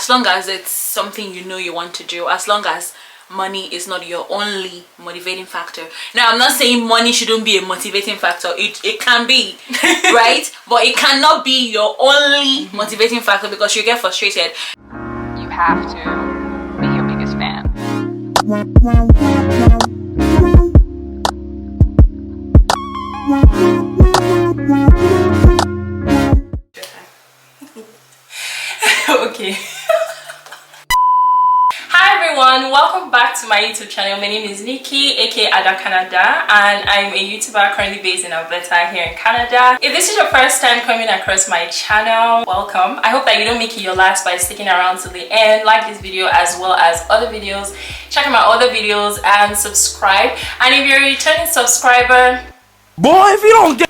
as long as it's something you know you want to do, as long as money is not your only motivating factor. Now, I'm not saying money shouldn't be a motivating factor. It can be, right? But it cannot be your only motivating factor, because you get frustrated. You have to be your biggest fan. Okay. Hi everyone, welcome back to my YouTube channel. My name is Nikki, aka Ada Canada, and I'm a YouTuber currently based in Alberta here in Canada. If this is your first time coming across my channel, welcome. I hope that you don't make it your last by sticking around to the end. Like this video as well as other videos. Check out my other videos and subscribe. And if you're a returning subscriber, boy, if you don't get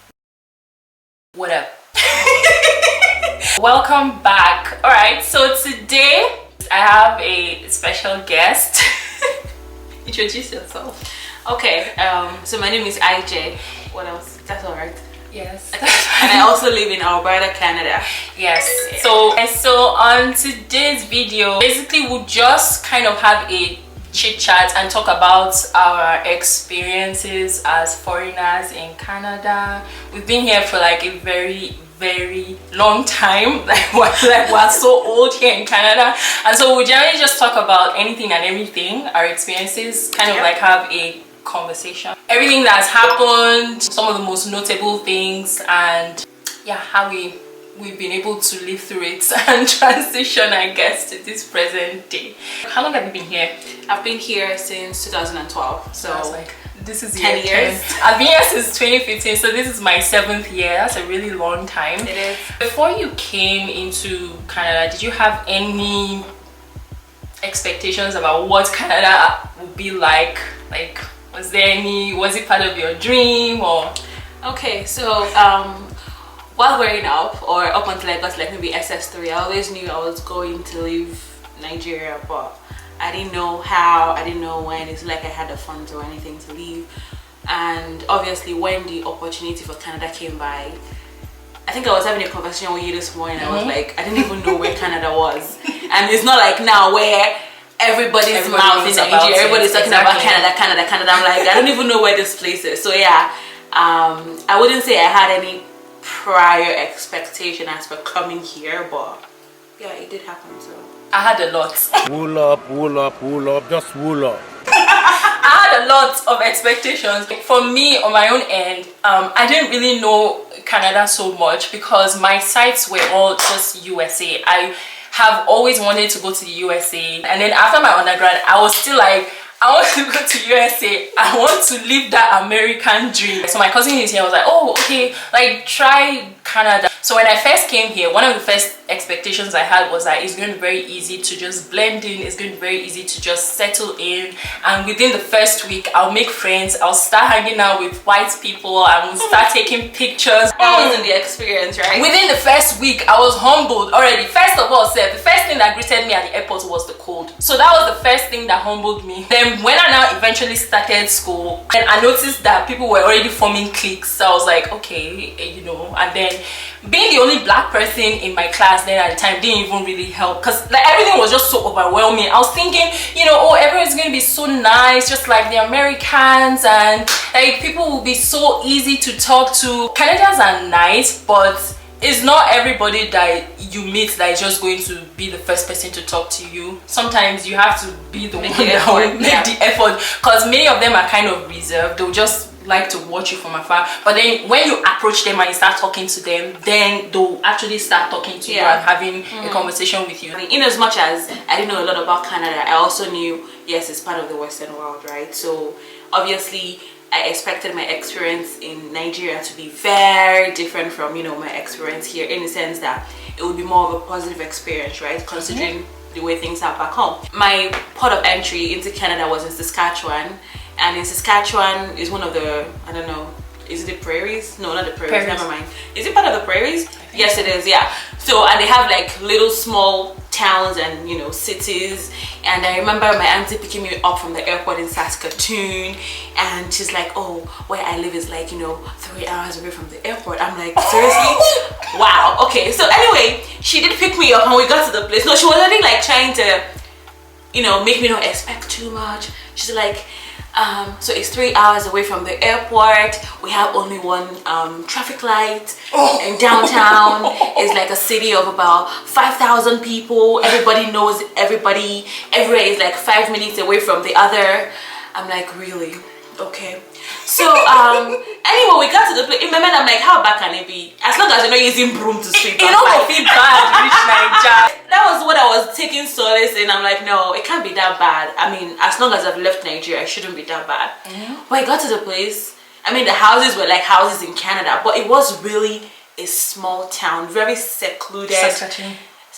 what up? Welcome back. All right, so today I have a special guest. Introduce yourself. Okay, so my name is Ijay. What else? That's all right. Yes. And I also live in Alberta, Canada. Yes. So on today's video, basically we'll just kind of have a chit chat and talk about our experiences as foreigners in Canada. We've been here for like a very long time. Like we're so old here in Canada, and so we generally just talk about anything and everything, our experiences, kind of like have a conversation, everything that's happened, some of the most notable things, and yeah, how we've been able to live through it and transition, I guess, to this present day. How long have you been here? I've been here since 2012, so I was like, this is 10 years. I've been here since 2015, so this is my 7th year. That's a really long time. It is. Before you came into Canada, did you have any expectations about what Canada would be like? Like, was it part of your dream or? Okay, so while growing up, or up until I got to like maybe SS3, I always knew I was going to leave Nigeria, but I didn't know how, I didn't know when. It's like I had the funds or anything to leave. And obviously when the opportunity for Canada came by, I think I was having a conversation with you this morning. I was like, I didn't even know where Canada was. And it's not like now where everybody's mouth in Nigeria, everybody's talking about Canada. I'm like, I don't even know where this place is. So yeah, I wouldn't say I had any prior expectation as for coming here, but yeah, it did happen. So I had a lot. wool up, just wool up. I had a lot of expectations. For me, on my own end, I didn't really know Canada so much because my sites were all just USA. I have always wanted to go to the USA, and then after my undergrad, I was still like, I want to go to USA. I want to live that American dream. So my cousin is here. I was like, oh, okay, like try Canada. So when I first came here, one of the first expectations I had was that it's going to be very easy to just blend in. It's going to be very easy to just settle in. And within the first week, I'll make friends. I'll start hanging out with white people. I will start taking pictures. That wasn't the experience, right? Within the first week, I was humbled already. First of all, the first thing that greeted me at the airport was the cold. So that was the first thing that humbled me. Then when I now eventually started school, and I noticed that people were already forming cliques. So I was like, okay, you know, and then being the only black person in my class then at the time didn't even really help, because like everything was just so overwhelming. I was thinking, you know, oh, everyone's going to be so nice, just like the Americans, and like people will be so easy to talk to. Canadians are nice, but it's not everybody that you meet that is just going to be the first person to talk to you. Sometimes you have to be the one that will make the effort, because many of them are kind of reserved. They'll just like to watch you from afar, but then when you approach them and you start talking to them, then they'll actually start talking to you and having a conversation with you. In as much as I didn't know a lot about Canada, I also knew, yes, it's part of the Western world, right? So obviously I expected my experience in Nigeria to be very different from, you know, my experience here, in the sense that it would be more of a positive experience, right? Considering the way things are back home. My port of entry into Canada was in Saskatchewan. And in Saskatchewan is one of the, I don't know, is it the prairies? No, not the prairies, never mind. Is it part of the prairies? Yes, it is, yeah. So, and they have like little small towns and cities. And I remember my auntie picking me up from the airport in Saskatoon, and she's like, oh, where I live is like 3 hours away from the airport. I'm like, seriously? Wow. Okay, so anyway, she did pick me up and we got to the place. No, she was already like trying to make me not expect too much. She's like, so it's 3 hours away from the airport. We have only one traffic light in downtown. It's like a city of about 5,000 people. Everybody knows everybody. Everywhere is like 5 minutes away from the other. I'm like, really? Okay. So anyway, we got to the place. In my mind, I'm like, how bad can it be? As long as you're not using broom to sweep. You don't feel bad, rich Naija. That was what I was taking solace in. I'm like, no, it can't be that bad. I mean, as long as I've left Nigeria, it shouldn't be that bad. But I got to the place. I mean, the houses were like houses in Canada, but it was really a small town, very secluded.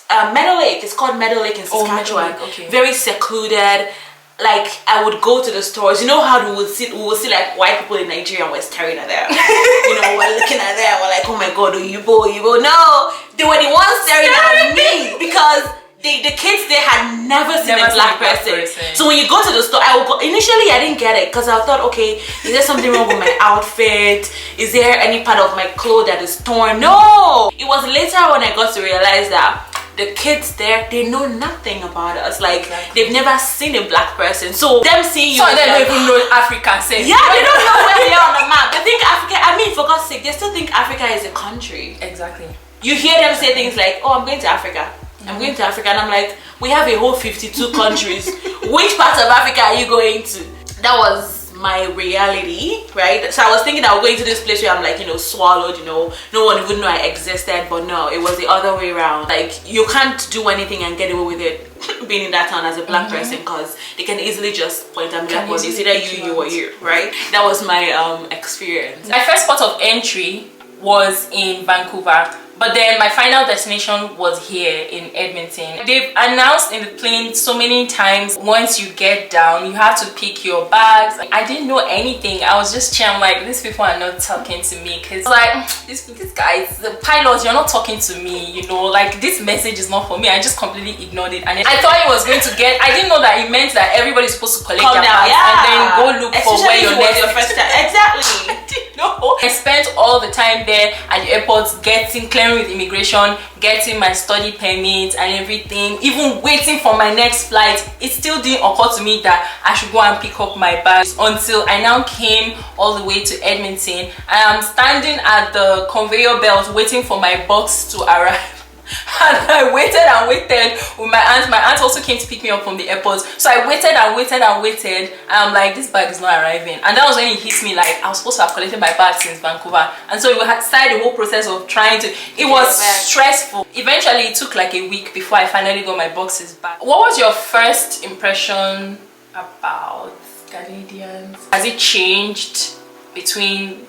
Meadow Lake. It's called Meadow Lake in Saskatchewan. Okay. Very secluded. Like, I would go to the stores. You know how we would see like white people in Nigeria and we're staring at them. We're looking at them. We're like, oh my god, Oyibo. No, they were the ones staring at me because the kids there had never seen a black person. So when you go to the store, I would go. Initially, I didn't get it because I thought, okay, is there something wrong with my outfit? Is there any part of my clothes that is torn? No. It was later when I got to realize that the kids there, they know nothing about us. Like, they've never seen a black person. So them seeing you, they don't even know Africa. Yeah, they don't know where we are on the map. They think Africa, I mean, for God's sake, they still think Africa is a country. Exactly. You hear them say things like, oh, I'm going to Africa. I'm going to Africa. And I'm like, we have a whole 52 countries. Which part of Africa are you going to? That was my reality, right? So I was thinking I was going to this place where I'm like, swallowed, no one would know I existed. But no, it was the other way around. Like, you can't do anything and get away with it being in that town as a black person, because they can easily just point and be like, well, it's either you or you, right? That was my experience. My first port of entry was in Vancouver, but then my final destination was here in Edmonton. They've announced in the plane so many times, once you get down, you have to pick your bags. I didn't know anything. I was just chilling, like, these people are not talking to me, because like, these guys, the pilots, you're not talking to me, like, this message is not for me. I just completely ignored it, and I thought it was going to get, I didn't know that it meant that everybody's supposed to collect their bags and then go look for where your next first time. Exactly. I didn't know. I spent all the time there at the airport clearing with immigration, getting my study permit and everything, even waiting for my next flight. It still didn't occur to me that I should go and pick up my bags until I now came all the way to Edmonton. I am standing at the conveyor belt waiting for my box to arrive. And I waited and waited with my aunt. My aunt also came to pick me up from the airport. So I waited and waited and waited. And I'm like, this bag is not arriving. And that was when it hit me, like, I was supposed to have collected my bag since Vancouver. And so we had started the whole process of trying to, it was stressful. Eventually, it took like a week before I finally got my boxes back. What was your first impression about Canadians? Has it changed between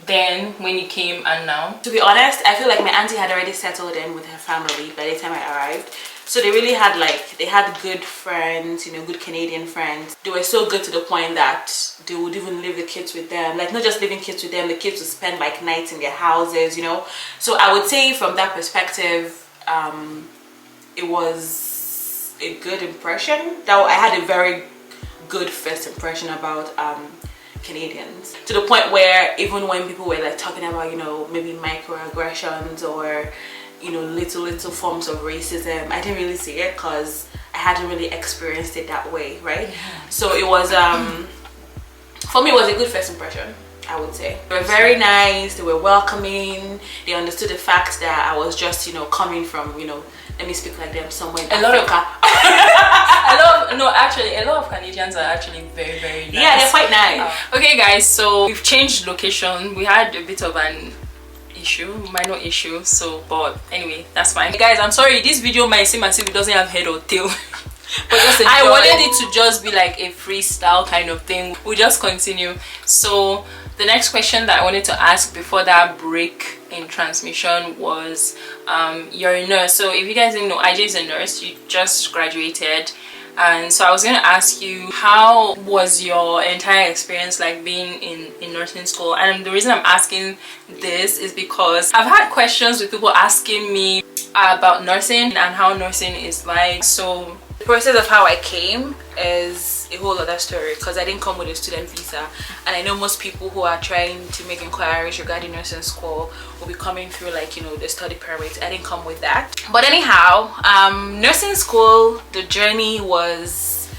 then when you came and now? To be honest, I feel like my auntie had already settled in with her family by the time I arrived. So they really had they had good friends, good Canadian friends. They were so good to the point that they would even leave the kids with them. Like, not just leaving kids with them, the kids would spend like nights in their houses, So I would say from that perspective, it was a good impression. That I had a very good first impression about Canadians, to the point where even when people were like talking about maybe microaggressions or little forms of racism, I didn't really see it because I hadn't really experienced it that way, right? So it was for me, it was a good first impression, I would say. They were very nice, they were welcoming, they understood the fact that I was just coming from let me speak like them, somewhere in Africa. Actually, a lot of Canadians are actually very, very nice. Yeah, they're quite nice. Okay, guys, so we've changed location. We had a bit of an minor issue, but anyway, that's fine. Guys, I'm sorry, this video might seem as if it doesn't have head or tail. But I wanted it to just be like a freestyle kind of thing. We'll just continue. So the next question that I wanted to ask before that break in transmission was, you're a nurse. So if you guys didn't know, Ijay is a nurse. You just graduated. And so I was going to ask you, how was your entire experience like being in nursing school? And the reason I'm asking this is because I've had questions with people asking me, about nursing and how nursing is like. So the process of how I came is a whole other story, because I didn't come with a student visa, and I know most people who are trying to make inquiries regarding nursing school will be coming through like, you know, the study permit. I didn't come with that. But anyhow, nursing school, the journey was,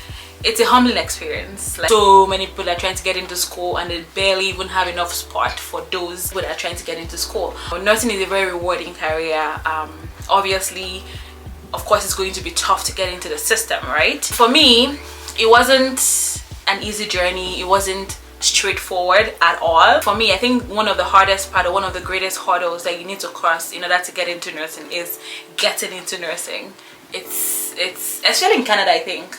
it's a humbling experience. Like, so many people are trying to get into school and they barely even have enough spot for those who are trying to get into school. But nursing is a very rewarding career. Obviously, of course, it's going to be tough to get into the system, right? For me, it wasn't an easy journey. It wasn't straightforward at all. For me, I think one of the hardest part, or one of the greatest hurdles that you need to cross in order to get into nursing is getting into nursing. It's especially in Canada, I think.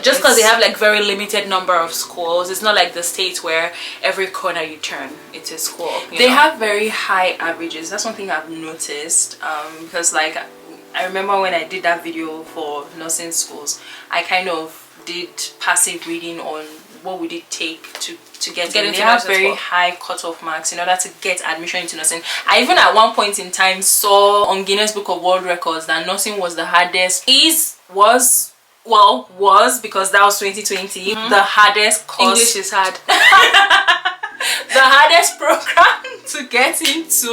Just because they have like very limited number of schools, it's not like the States where every corner you turn it's a school. They have very high averages. That's one thing I've noticed, because like I remember when I did that video for nursing schools, I kind of did passive reading on what would it take to get in. They have very high cutoff marks in order to get admission into nursing. I even at one point in time saw on Guinness Book of World Records that nursing was the hardest. Was because that was 2020, the hardest course. English is hard. The hardest program to get into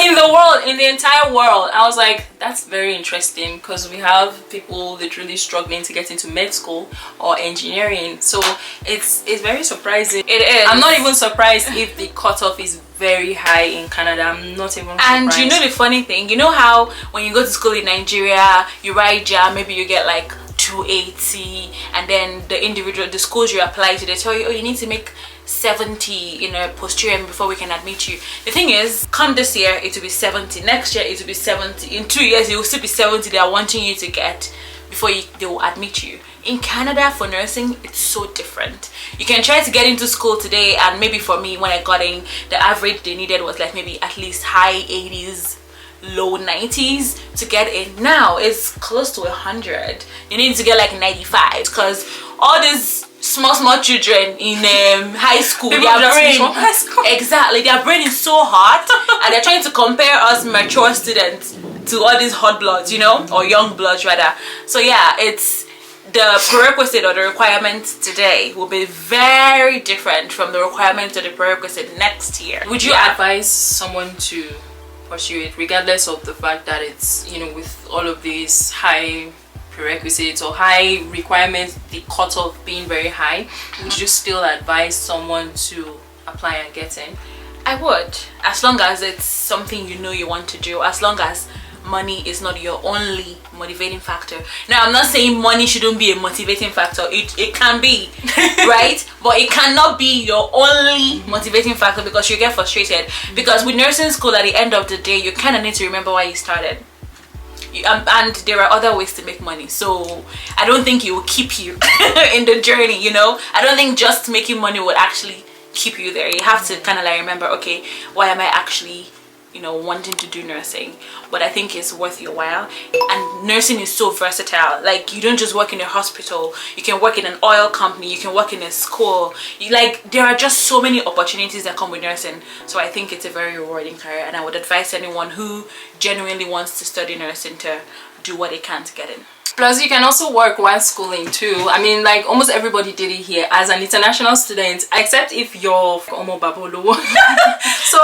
in the world, in the entire world. I was like, that's very interesting, because we have people literally struggling to get into med school or engineering. So it's very surprising. It is. I'm not even surprised if the cutoff is very high in Canada. I'm not even surprised. And you know the funny thing, you know how when you go to school in Nigeria, you write JAM, maybe you get like 280, and then the schools you apply to, they tell you, oh, you need to make 70 in a posterior before we can admit you. The thing is, come this year it will be 70, next year it will be 70, in 2 years it will still be 70 they are wanting you to get before they will admit you. In Canada, for nursing, it's so different. You can try to get into school today, and maybe for me, when I got in, the average they needed was like maybe at least high 80s, low 90s to get in. Now it's close to 100. You need to get like 95, because all these small children in high school, exactly, their brain is so hot and they're trying to compare us mature students to all these hot bloods, you know, or young bloods rather. So yeah, it's the prerequisite or the requirements today will be very different from the requirements or the prerequisite next year. Would you advise someone to pursue it regardless of the fact that it's, you know, with all of these high prerequisites or high requirements, the cutoff being very high? Would you still advise someone to apply and get in? I would, as long as it's something you know you want to do, as long as money is not your only motivating factor. Now, I'm not saying money shouldn't be a motivating factor. It can be, right? But it cannot be your only motivating factor, because you get frustrated. Because with nursing school, at the end of the day, you kind of need to remember why you started. And there are other ways to make money, so I don't think it will keep you in the journey, you know. I don't think just making money would actually keep you there. You have to kind of like remember, okay, why am I actually, you know, wanting to do nursing? But I think it's worth your while. And nursing is so versatile. Like, you don't just work in a hospital, you can work in an oil company, you can work in a school. There are just so many opportunities that come with nursing. So I think it's a very rewarding career, and I would advise anyone who genuinely wants to study nursing to do what they can to get in. Plus, you can also work while schooling too. I mean, like, almost everybody did it here as an international student, except if you're Omo Babolo. So,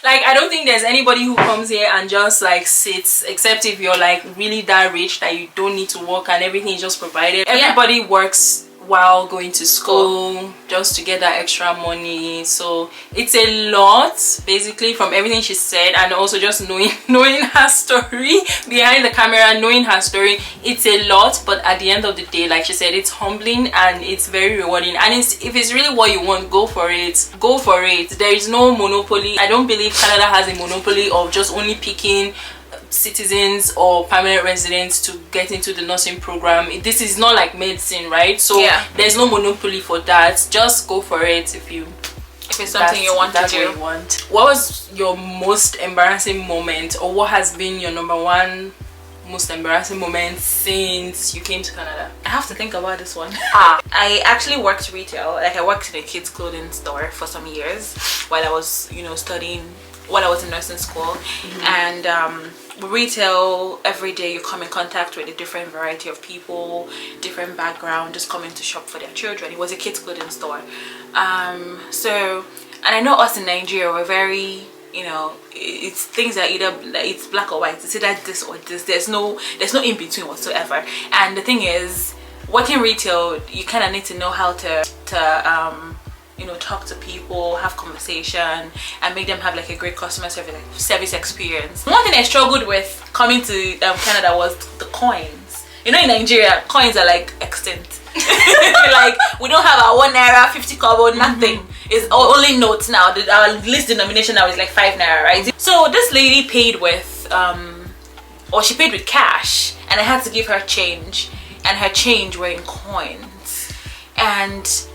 like, I don't think there's anybody who comes here and just like sits, except if you're like really that rich that you don't need to work and everything is just provided. Everybody works while going to school just to get that extra money. So it's a lot, basically, from everything she said, and also just knowing her story behind the camera, knowing her story. It's a lot, but at the end of the day, like she said, it's humbling and it's very rewarding. And if it's really what you want, go for it. Go for it. There is no monopoly. I don't believe Canada has a monopoly of just only picking citizens or permanent residents to get into the nursing program. This is not like medicine, right? So there's no monopoly for that. Just go for it if it's something you want to do. What was your most embarrassing moment, or what has been your number one most embarrassing moment since you came to Canada? I have to think about this one. I actually worked retail. Like, I worked in a kids clothing store for some years while I was, you know, studying while I was in nursing school. And retail, every day you come in contact with a different variety of people, different background, just coming to shop for their children. It was a kids clothing store. So, and I know us in Nigeria, we're very, you know, it's things that either it's black or white. It's either this or this. There's no in between whatsoever. And the thing is, working retail, you kind of need to know how to you know, talk to people, have conversation, and make them have like a great customer service experience. One thing I struggled with coming to Canada was the coins. You know, in Nigeria, coins are like extinct. Like, we don't have our 1 naira, 50 kobo, nothing. It's only notes now. Our list denomination now is like 5 naira, right? So this lady paid with or she paid with cash, and I had to give her change, and her change were in coins. And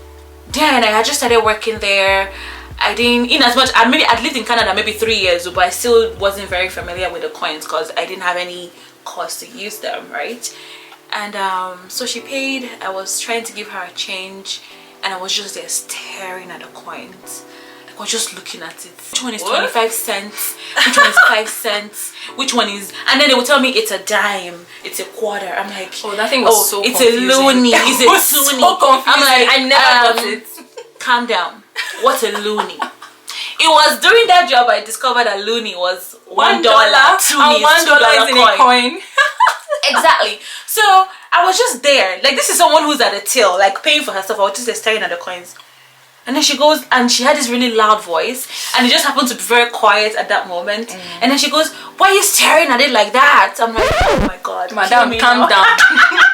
then I had just started working there. I didn't, in as much, I'd lived in Canada maybe 3 years, but I still wasn't very familiar with the coins because I didn't have any cost to use them, right? And so she paid. I was trying to give her a change, and I was just there staring at the coins. I was just looking at it. Which one is 25 cents? Which one is 5 cents? Which one is... And then they would tell me it's a dime, it's a quarter. I'm like, oh, that thing was so it's confusing. a loony. Is it toonie? So confusing. I'm like, I never got it. Calm down. What's a loony? It was during that job I discovered that loony was $1. $1 Toonie is $1 in a coin. Exactly. So I was just there. Like, this is someone who's at a till, like paying for her stuff. I was just there staring at the coins. And then she goes, and she had this really loud voice, and it just happened to be very quiet at that moment. And then she goes, why are you staring at it like that? I'm like, oh my god, madam, calm down.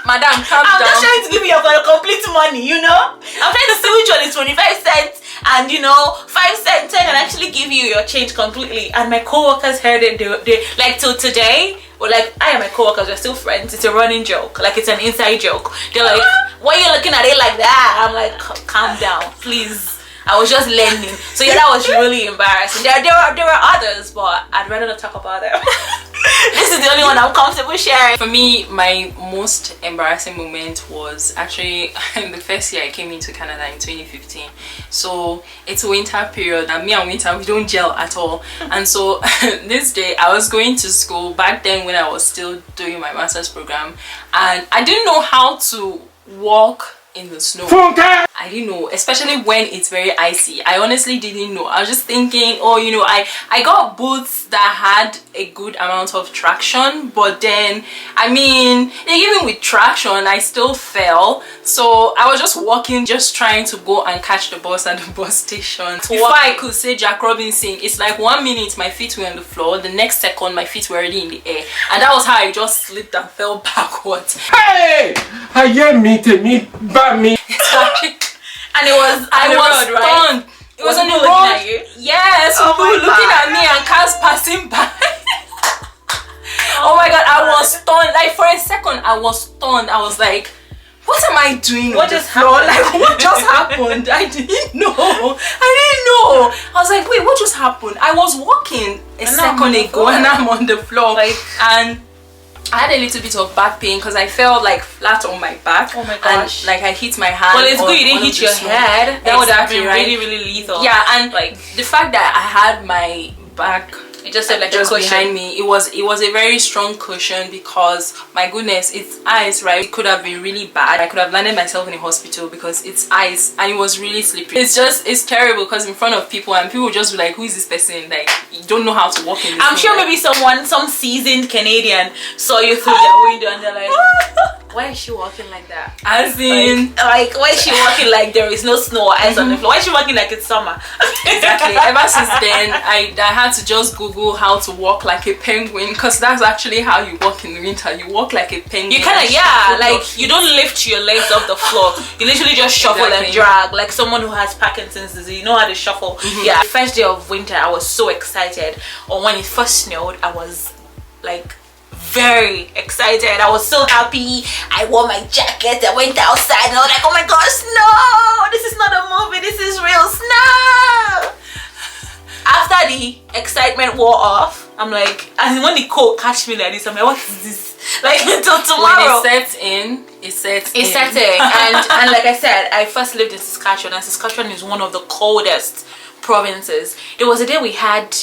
Madam, calm down. I'm just trying to give you your complete money, you know. I'm trying to see which one is 25 cents, and you know, 5 cents, and actually give you your change completely. And my co-workers heard it. They like, till today, or like, I and my co-workers, we're still friends. It's a running joke, like it's an inside joke. They're like, why are you looking at it like that? I'm like, calm down, please. I was just learning. So yeah, that was really embarrassing. There were others, but I'd rather not talk about them. This is the only one I'm comfortable sharing. For me, my most embarrassing moment was actually the first year I came into Canada in 2015. So it's a winter period, and me and winter, we don't gel at all. And so this day I was going to school back then when I was still doing my master's program, and I didn't know how to walk in the snow. I didn't know, especially when it's very icy. I honestly didn't know. I was just thinking, oh, you know, I got boots that had a good amount of traction, but then, I mean, even with traction, I still fell. So I was just walking, just trying to go and catch the bus at the bus station. Before I could say Jack Robinson, it's like 1 minute my feet were on the floor, the next second my feet were already in the air, and that was how I just slipped and fell backwards. Hey! I hear me to me, but me. And it was on the road, right? It was on the people road. looking at you? Yes, Oh people my were looking at me and cars passing by. Oh my god, I was stunned. Like, for a second, I was stunned. I was like, what am I doing? What just happened? Like, what just happened? I didn't know. I was like, wait, what just happened? I was walking a second ago and I'm on the floor. Like, and I had a little bit of back pain because I fell like flat on my back. Oh my gosh. And like I hit my hand. well, it's good you didn't hit your head. That would have been right? really, really lethal. Yeah, and like the fact that I had my back it just said like just a cushion behind me, it was a very strong cushion, because my goodness, it's ice, right? It could have been really bad. I could have landed myself in a hospital because it's ice and it was really slippery. It's terrible because in front of people, and people just be like, who is this person? Like, you don't know how to walk in this I'm thing, sure like, maybe some seasoned Canadian saw you through their window and they're like, why is she walking like that? as in Like why is she walking like there is no snow or ice on the floor? Why is she walking like it's summer? exactly. Ever since then, I had to just Google how to walk like a penguin, because that's actually how you walk in the winter. You walk like a penguin. You kind of, yeah, like you don't lift your legs off the floor. You literally just shuffle and drag like someone who has Parkinson's disease. You know how to shuffle. Yeah. First day of winter, I was so excited. Or when it first snowed, I was like very excited. I was so happy. I wore my jacket. I went outside and I was like, oh my gosh, snow! This is not a movie. This is real snow. After the excitement wore off, I'm like, and when the cold catch me like this, I'm like, what is this? Like, until tomorrow. When it sets in, it sets in. And like I said, I first lived in Saskatchewan, and Saskatchewan is one of the coldest provinces. There was a day we had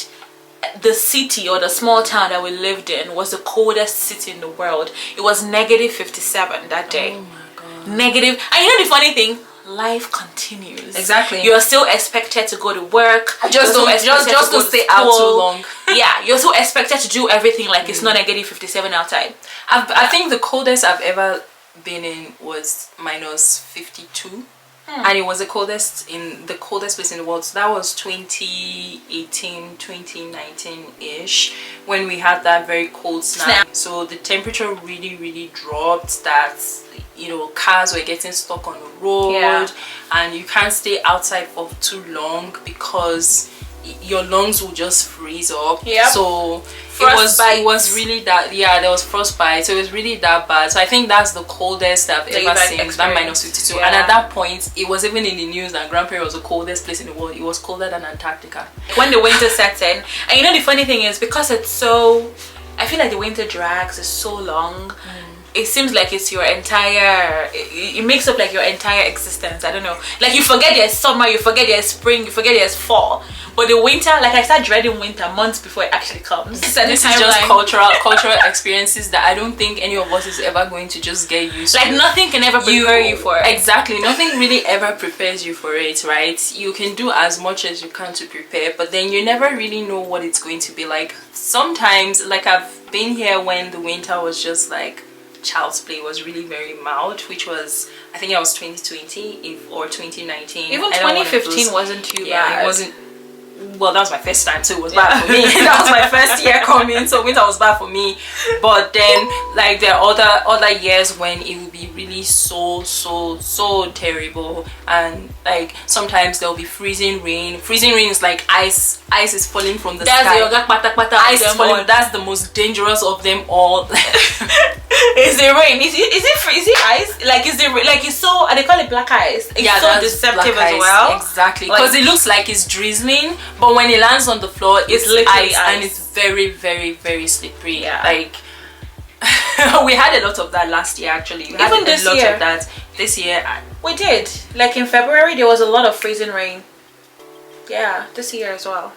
the city or the small town that we lived in was the coldest city in the world. It was negative 57 that day. Oh my god. Negative. And you know the funny thing, life continues. Exactly. You're still expected to go to work. Just don't stay out too long. Yeah, you're still expected to do everything like it's not negative 57 outside. I think the coldest I've ever been in was minus 52. And it was the coldest place in the world. So that was 2018, 2019-ish, when we had that very cold snap. So the temperature really dropped, that, you know, cars were getting stuck on the road, and you can't stay outside for too long because your lungs will just freeze up. So it was really that, there was frostbite, so it was really that bad. So I think that's the coldest I've ever seen, that minus 52. And at that point, it was even in the news that Grand Prairie was the coldest place in the world. It was colder than Antarctica. When the winter sets in, and you know the funny thing is, because it's so, I feel like the winter drags is so long, it seems like it's your entire, it makes up like your entire existence. I don't know, like you forget there's summer, you forget there's spring, you forget there's fall, but the winter, like I start dreading winter months before it actually comes. This is just cultural experiences that I don't think any of us is ever going to just get used to. Like nothing can ever prepare you for it. Exactly, nothing really ever prepares you for it, right? You can do as much as you can to prepare, but then you never really know what it's going to be like. Sometimes, like I've been here when the winter was just like child's play, was really very mild, which was, I think it was 2020 or 2019. Even 2015 wasn't too bad. It wasn't. Well, that was my first time, so it was bad for me. That was my first year coming, so winter was bad for me. But then, like, there are other years when it will be really so terrible, and like sometimes there will be freezing rain. Freezing rain is like ice is falling from the sky. Ice is falling. That's the most dangerous of them all. Is it rain? Is it ice? Like, is it like, it's so, they call it black ice. It's so deceptive as well. Exactly, because it looks like it's drizzling, but when it lands on the floor, it's literally ice, and it's very slippery. Like we had a lot of that last year, actually. Even this year. Of that this year we did. Like in February, there was a lot of freezing rain. Yeah, this year as well.